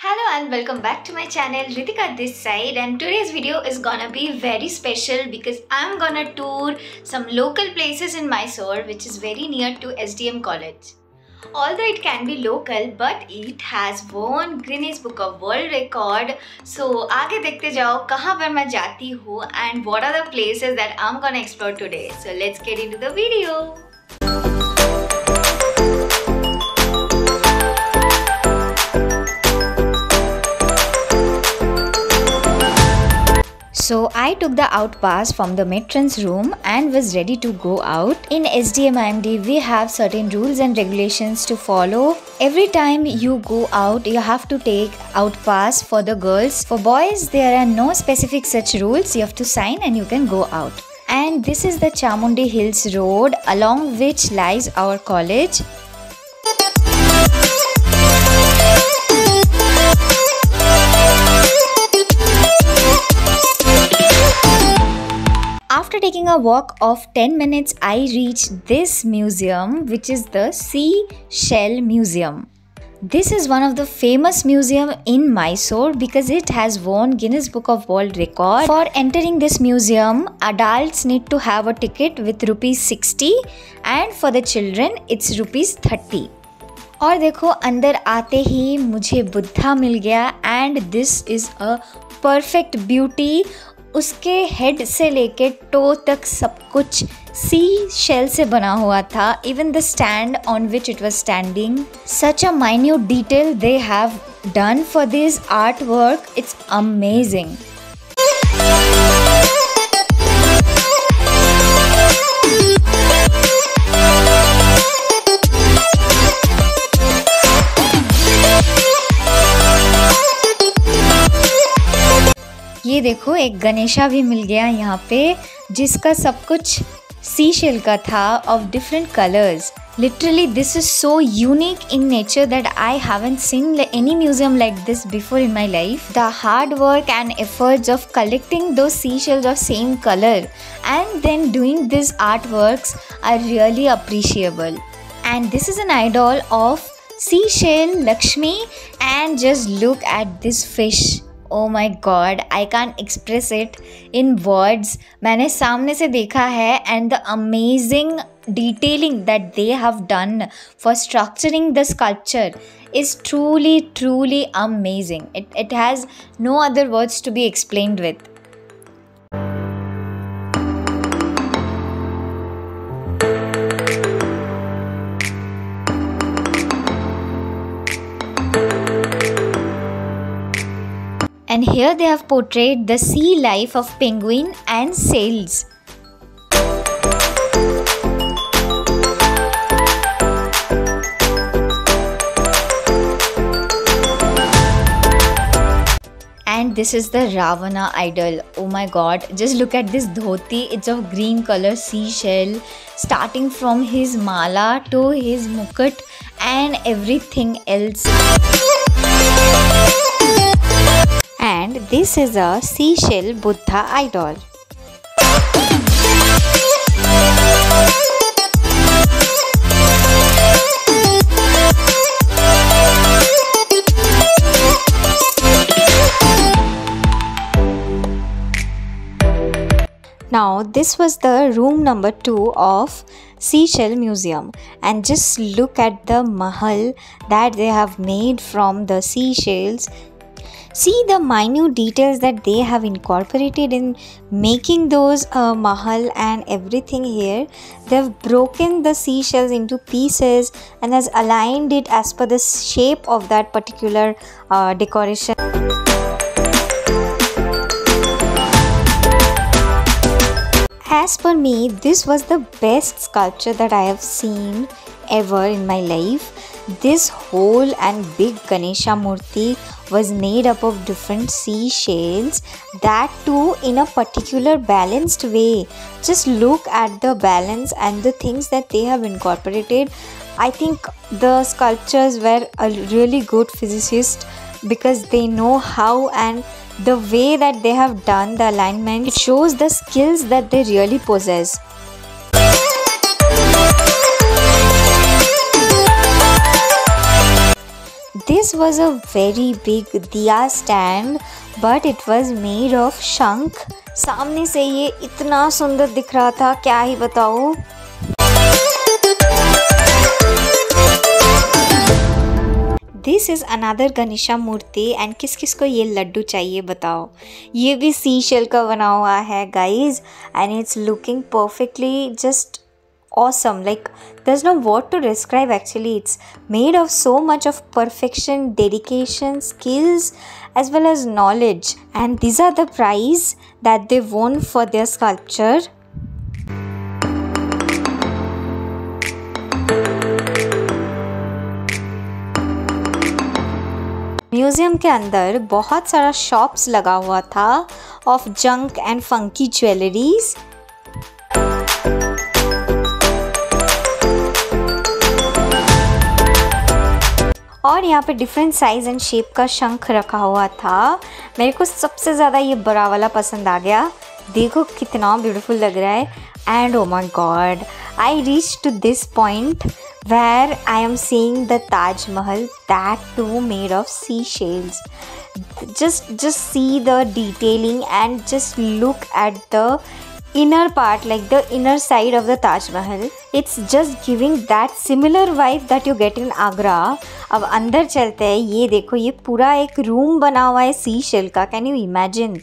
Hello and welcome back to my channel. Ritika this side, and today's video is gonna be very special because I'm gonna tour some local places in Mysore which is very near to SDM College. Although it can be local but it has won Guinness Book of World Record. So आगे देखते जाओ कहाँ पर मैं जाती हूँ and what are the places that I'm gonna explore today. So let's get into the video. So I took the out pass from the matron's room and was ready to go out. In SDMIMD we have certain rules and regulations to follow. Every time you go out you have to take out pass for the girls. For boys there are no specific such rules. You have to sign and you can go out. And this is the Chamundi Hills road along which lies our college. After taking a walk of 10 minutes, I reached this museum, which is the Seashell Museum. This is one of the famous museum in Mysore because it has won Guinness Book of World Record. For entering this museum, adults need to have a ticket with ₹60 and for the children it's ₹30. और देखो अंदर आते ही मुझे बुद्धा मिल गया and this is a perfect beauty. उसके head से लेके to तक सब कुछ सी शेल से बना हुआ था. Even the stand on which it was standing. Such a minute detail they have done for this artwork. It's amazing. ये देखो एक गणेशा भी मिल गया यहाँ पे जिसका सब कुछ सी शेल का था of different colors. Literally this is so unique in nature that I haven't seen any museum like this before in my life. The hard work and efforts of collecting those seashells of same color and then doing these artworks are really appreciable. And this is an idol of seashell Lakshmi, and just look at this fish. Oh my god, I can't express it in words. मैंने सामने से देखा है and the amazing detailing that they have done for structuring the sculpture is truly amazing. It has no other words to be explained with. And here they have portrayed the sea life of penguin and sails. And this is the Ravana idol. Oh my god, just look at this dhoti. It's of green color seashell, starting from his mala to his mukut and everything else. And this is a seashell Buddha idol. Now this was the room number 2 of Seashell Museum, and just look at the mahal that they have made from the seashells. See the minute details that they have incorporated in making those mahal and everything here. They've broken the seashells into pieces and has aligned it as per the shape of that particular decoration. As per me, this was the best sculpture that I have seen ever in my life. This whole and big Ganesha Murti was made up of different seashells, that too in a particular balanced way. Just look at the balance and the things that they have incorporated. I think the sculptors were a really good physicist because they know how, and the way that they have done the alignment, it shows the skills that they really possess. This was a very big diya stand, but it was made of शंख। सामने से ये इतना सुंदर दिख रहा था, क्या ही बताऊँ। This is another Ganesha murti and किस किस को ये लड्डू चाहिए बताओ। ये भी सी शेल का बना हुआ है guys, and it's looking perfectly just awesome. Like there's no word to describe actually. It's made of so much of perfection, dedication, skills as well as knowledge, and these are the prize that they won for their sculpture. Museum के अंदर बहुत सारा shops लगा हुआ था of junk and funky jewelleries. और यहाँ पे डिफरेंट साइज़ एंड शेप का शंख रखा हुआ था। मेरे को सबसे ज़्यादा ये बड़ा वाला पसंद आ गया, देखो कितना ब्यूटीफुल लग रहा है। And oh my god, I reach to this point where I am seeing the Taj Mahal, that too made of seashells. Just see the detailing and just look at the inner part, like the inner side of the Taj Mahal. It's just giving that similar vibe that you get in Agra. अब अंदर चलते हैं। ये देखो, ये पूरा एक room बना हुआ है seashell का, can you imagine?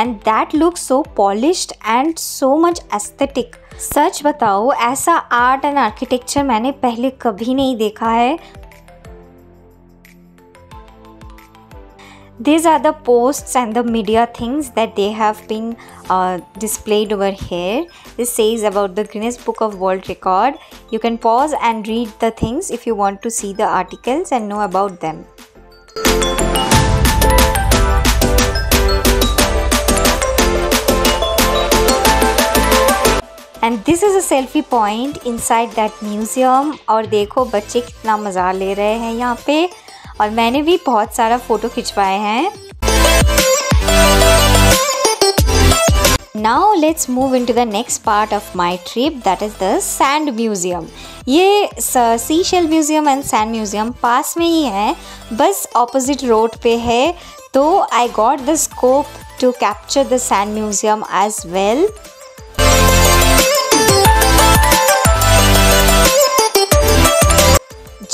And that looks so polished and so much aesthetic. सच बताओ, ऐसा आर्ट एंड आर्किटेक्चर मैंने पहले कभी नहीं देखा है। These are the posts and the media things that they have been displayed over here. This says about the Guinness Book of World Record. You can pause and read the things if you want to see the articles and know about them. And this is a selfie point inside that museum. और देखो बच्चे कितना मज़ा ले रहे हैं यहाँ पे, और मैंने भी बहुत सारा फ़ोटो खिंचवाए हैं। Now let's move into the next part of my trip, that is the Sand Museum. ये Seashell Museum and Sand Museum पास में ही है, बस opposite road पे है, तो I got the scope to capture the Sand Museum as well.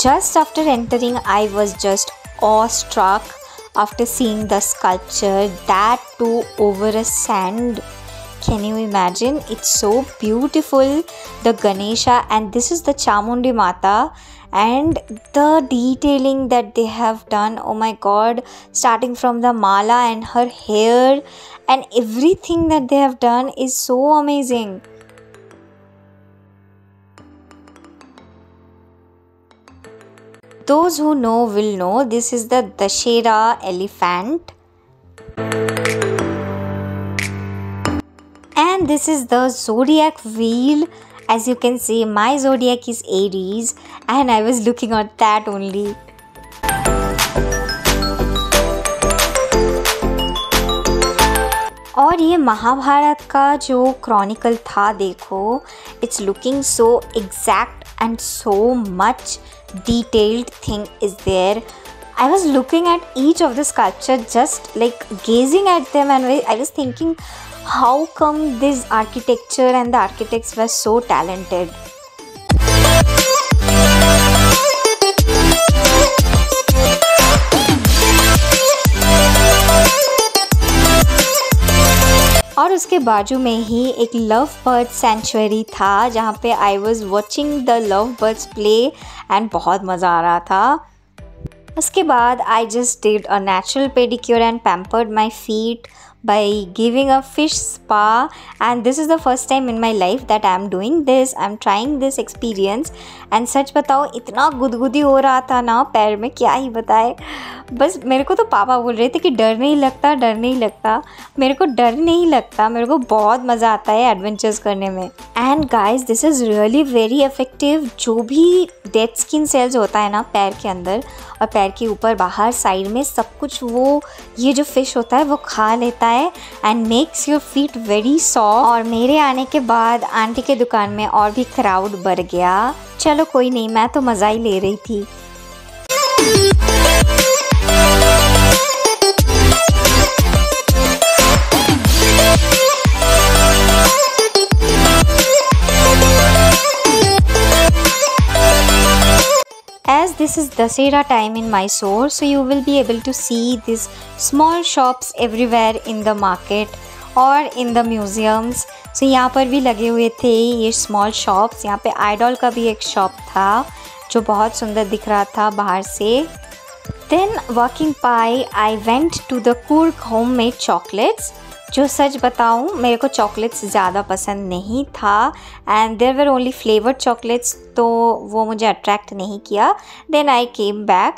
Just after entering, I was just awestruck after seeing the sculpture, that too over a sand. Can you imagine? It's so beautiful, the Ganesha, and this is the Chamundi Mata, and the detailing that they have done, oh my god, starting from the mala and her hair, and everything that they have done is so amazing. Those who know will know, this is the Dashera elephant. And this is the zodiac wheel. As you can see, my zodiac is Aries, and I was looking at that only. और ये महाभारत का जो Chronicle था, देखो, it's looking so exact and so much detailed thing is there. I was looking at each of the sculpture, just like gazing at them, and I was thinking, how come this architecture and the architects were so talented. और उसके बाजू में ही एक love bird sanctuary था, जहाँ पे I was watching the love birds play and बहुत मज़ा आ रहा था। उसके बाद I just did a natural pedicure and pampered my feet by giving a fish spa, and this is the first time in my life that I am doing this. I am trying this experience, and सच बताओ इतना गुदगुदी हो रहा था ना पैर में, क्या ही बताए। बस मेरे को तो पापा बोल रहे थे कि डर नहीं लगता, डर नहीं लगता। मेरे को डर नहीं लगता, मेरे को बहुत मज़ा आता है एडवेंचर्स करने में। And guys, this is really very effective. जो भी डेड स्किन सेल्स होता है ना पैर के अंदर और पैर के ऊपर बाहर साइड में, सब कुछ वो ये जो फिश होता है वो खा लेता है and makes your feet very soft. और मेरे आने के बाद आंटी के दुकान में और भी क्राउड बढ़ गया। चलो कोई नहीं, मैं तो मज़ा ही ले रही थी। Dussehra time in Mysore, so you will be able to see these small shops everywhere in the market और इन द म्यूज़ियम्स. सो यहाँ पर भी लगे हुए थे ये स्मॉल शॉप्स. यहाँ पे आइडॉल का भी एक शॉप था जो बहुत सुंदर दिख रहा था बाहर से. Then walking by I went to the Coorg home made chocolates. जो सच बताऊँ मेरे को चॉकलेट्स ज़्यादा पसंद नहीं था and there were only flavoured chocolates, तो वो मुझे अट्रैक्ट नहीं किया. Then I came back.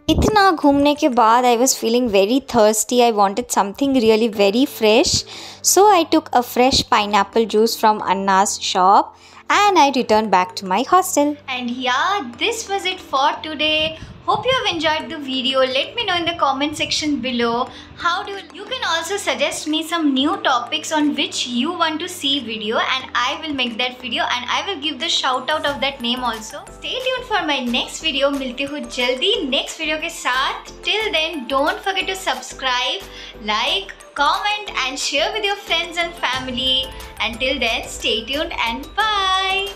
इतना घूमने के बाद I was feeling very thirsty. I wanted something really very fresh, so I took a fresh pineapple juice from Anna's shop and I returned back to my hostel. And yeah, this was it for today. Hope you have enjoyed the video. Let me know in the comment section below. You can also suggest me some new topics on which you want to see video and I will make that video and I will give the shout out of that name also. Stay tuned for my next video. मिलती हूँ जल्दी next video के साथ. Till then, don't forget to subscribe, like, comment and share with your friends and family. Until then, stay tuned and bye.